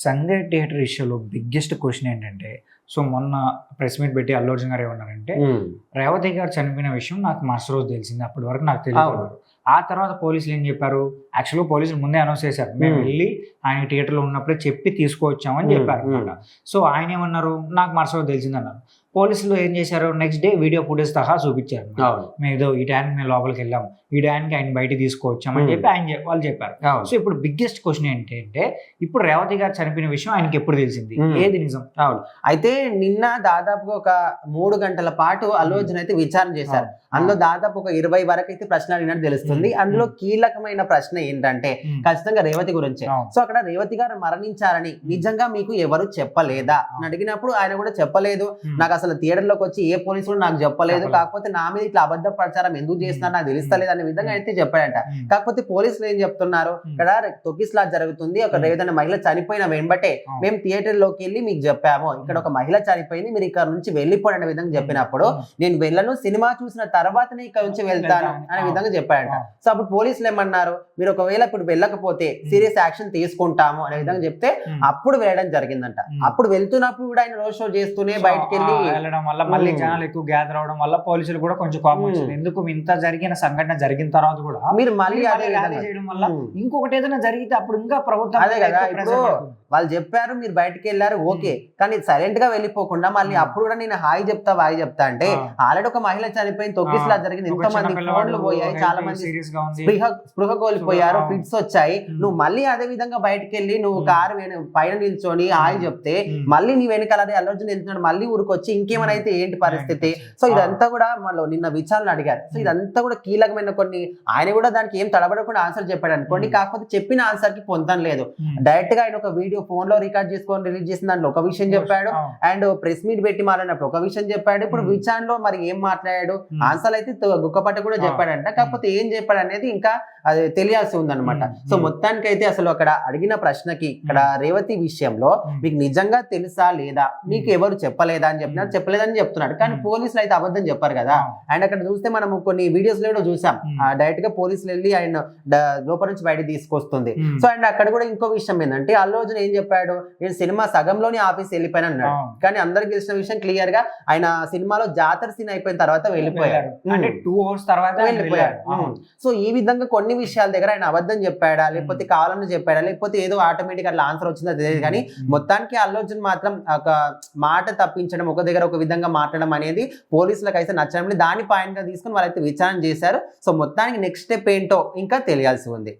Sanjay theatre ఇష్యూలో biggest question ఏంటంటే, so మొన్న ప్రెస్ మీట్ పెట్టి అల్లు అర్జున్ గారు ఏమన్నారంటే, రేవతి గారు చనిపోయిన విషయం నాకు మరుసటి రోజు తెలిసింది. అప్పటి వరకు నాకు తెలియదు. ఆ తర్వాత పోలీసులు ఏం చెప్పారు? యాక్చువల్‌గా పోలీసులు ముందే అనౌన్స్ చేశారు. మేము వెళ్ళి ఆయన థియేటర్‌లో ఉన్నప్పుడే చెప్పి తీసుకొచ్చామని చెప్పారు అనమాట. సో ఆయన ఏమన్నారు? నాకు మరుసటి రోజు తెలిసిందన్నారు. పోలీసులు ఏం చేశారు? నెక్స్ట్ డే వీడియో ఫుటేజ్ సహా చూపించారు. మేము ఏదో ఈ టైంకి మేము లోపలికి వెళ్ళాం, ఈ టైంకి ఆయన బయటికి తీసుకొచ్చామని చెప్పి వాళ్ళు చెప్పారు. సో ఇప్పుడు బిగ్గెస్ట్ క్వశ్చన్ ఏంటంటే, ఇప్పుడు రేవతి గారు చనిపోయిన విషయం ఆయనకి ఎప్పుడు తెలిసింది? ఏది నిజం? అవును, అయితే నిన్న దాదాపుగా ఒక 3 గంటల పాటు అల్లు అర్జున్ అయితే విచారణ చేశారు. అందులో దాదాపు ఒక 20 వరకు అయితే ప్రశ్నలు అడిగినట్టు తెలుస్తుంది. అందులో కీలకమైన ప్రశ్న ఏంటంటే ఖచ్చితంగా రేవతి గురించే. సో అక్కడ రేవతి గారు మరణించారని నిజంగా మీకు ఎవరు చెప్పలేదా అని అడిగినప్పుడు ఆయన కూడా చెప్పలేదు, నాకు అసలు థియేటర్ లోకి వచ్చి ఏ పోలీసు కూడా నాకు చెప్పలేదు, కాకపోతే నా మీద ఇట్లా అబద్ధ ప్రచారం ఎందుకు చేస్తున్నారు నాకు తెలుస్తలేదు అనే విధంగా అయితే చెప్పాడంట. కాకపోతే పోలీసులు ఏం చెప్తున్నారు, ఇక్కడ తొక్కిస్లాట్ జరుగుతుంది, ఒక రేవతి మహిళ చనిపోయిన వెంబటే మేము థియేటర్ లోకి వెళ్ళి మీకు చెప్పాము, ఇక్కడ ఒక మహిళ చనిపోయింది, మీరు ఇక్కడ నుంచి వెళ్ళిపోయిన విధంగా చెప్పినప్పుడు నేను వెళ్ళను, సినిమా చూసిన తర్వాతనే ఇక్కడ నుంచి వెళ్తాను అనే విధంగా చెప్పాడంట. సో అప్పుడు పోలీసులు ఏమన్నారు, మీరు ఒకవేళ ఇప్పుడు వెళ్ళకపోతే సీరియస్ యాక్షన్ తీసుకుంటాము అనే విధంగా చెప్తే అప్పుడు వెళ్ళడం జరిగిందంట. అప్పుడు వెళ్తున్నప్పుడు కూడా ఆయన రోడ్ షో చేస్తూనే బయటకు వెళ్ళడం వల్ల మళ్ళీ జనాలు ఎక్కువ గ్యాదర్ అవడం వల్ల పోలీసులు కూడా కొంచెం కోపం వచ్చింది. ఎందుకు ఇంత జరిగిన సంఘటన జరిగిన తర్వాత కూడా మీరు మళ్ళీ అదే చేయడం వల్ల ఇంకొకటి ఏదైనా జరిగితే అప్పుడు ఇంకా ప్రభుత్వం అదే కదా, ఇప్పుడు వాళ్ళు చెప్పారు మీరు బయటకు వెళ్ళారు ఓకే, కానీ సైలెంట్ గా వెళ్ళిపోకుండా మళ్ళీ అప్పుడు కూడా నేను హాయి చెప్తా అంటే ఆల్రెడీ ఒక మహిళ చనిపోయింది, తొక్కిస్లా జరిగింది, ఎంతమంది ఫోన్లు పోయాయి, చాలా మంది స్పృహ కోల్పోయారు, ఫిట్స్ వచ్చాయి, నువ్వు మళ్ళీ అదే విధంగా బయటకు వెళ్ళి నువ్వు కారు పైన నిల్చొని హాయి చెప్తే మళ్ళీ నీ వెనకాల అదే అల్లు అర్జున్ వెళ్తున్నాడు మళ్ళీ ఊరికొచ్చి ఇంకేమైనా అయితే ఏంటి పరిస్థితి? సో ఇదంతా కూడా మనం నిన్న విచారణ అడిగారు. సో ఇదంతా కూడా కీలకమైన కొన్ని, ఆయన కూడా దానికి ఏం తడబడకుండా ఆన్సర్ చెప్పాడు అనుకోండి, కాకపోతే చెప్పిన ఆన్సర్ కి పొందడం లేదు. డైరెక్ట్ గా ఆయన ఒక వీడియో ఫోన్ లో రికార్డ్ చేసుకొని రిలీజ్ చేసిన దాంట్లో ఒక విషయం చెప్పాడు, అండ్ ప్రెస్ మీట్ పెట్టి మాట్లాడినప్పుడు ఒక విషయం చెప్పాడు, ఇప్పుడు విచారణలో మరి ఏం మాట్లాడాడు ఆన్సర్ అయితే గుక్కపట్ట కూడా చెప్పాడంట, కాకపోతే ఏం చెప్పాడు అనేది ఇంకా అది తెలియాల్సి ఉందన్నమాట. సో మొత్తానికి అయితే అసలు అక్కడ అడిగిన ప్రశ్నకి ఇక్కడ రేవతి విషయంలో మీకు నిజంగా తెలుసా లేదా, మీకు ఎవరు చెప్పలేదా అని చెప్పినారు, చెప్పలేదని చెప్తున్నాడు. కానీ పోలీసులు అయితే అబద్ధం చెప్పారు కదా. అండ్ అక్కడ చూస్తే మనం కొన్ని వీడియోస్ లో కూడా చూసాం, డైరెక్ట్ గా పోలీసులు వెళ్ళి ఆయన లోపల నుంచి బయట తీసుకొస్తుంది. సో అండ్ అక్కడ కూడా ఇంకో విషయం ఏంటంటే అల్లు అర్జున్ ఏం చెప్పాడు, నేను సినిమా సగంలోనే ఆఫీస్ వెళ్ళిపోయాను అన్నాడు. కానీ అందరికి తెలిసిన విషయం క్లియర్ గా ఆయన సినిమాలో జాతర సీన్ అయిపోయిన తర్వాత వెళ్ళిపోయారు, అంటే 2 hours తర్వాత వెళ్ళిపోయారు. సో ఈ విధంగా కొన్ని విషయాల దగ్గర ఆయన అబద్ధం చెప్పాడా, లేకపోతే కావాలని చెప్పాడా, లేకపోతే ఏదో ఆటోమేటిక్ అట్లా ఆన్సర్ వచ్చిందో తెలియదు. కానీ మొత్తానికి అల్లు అర్జున్ మాత్రం ఒక మాట తప్పించడం, ఒక దగ్గర ఒక విధంగా మాట్లాడడం అనేది పోలీసులకు అయితే నచ్చడం, దాని పాయింట్ గా తీసుకుని వాళ్ళైతే విచారణ చేశారు. సో మొత్తానికి నెక్స్ట్ స్టెప్ ఏంటో ఇంకా తెలియాల్సి ఉంది.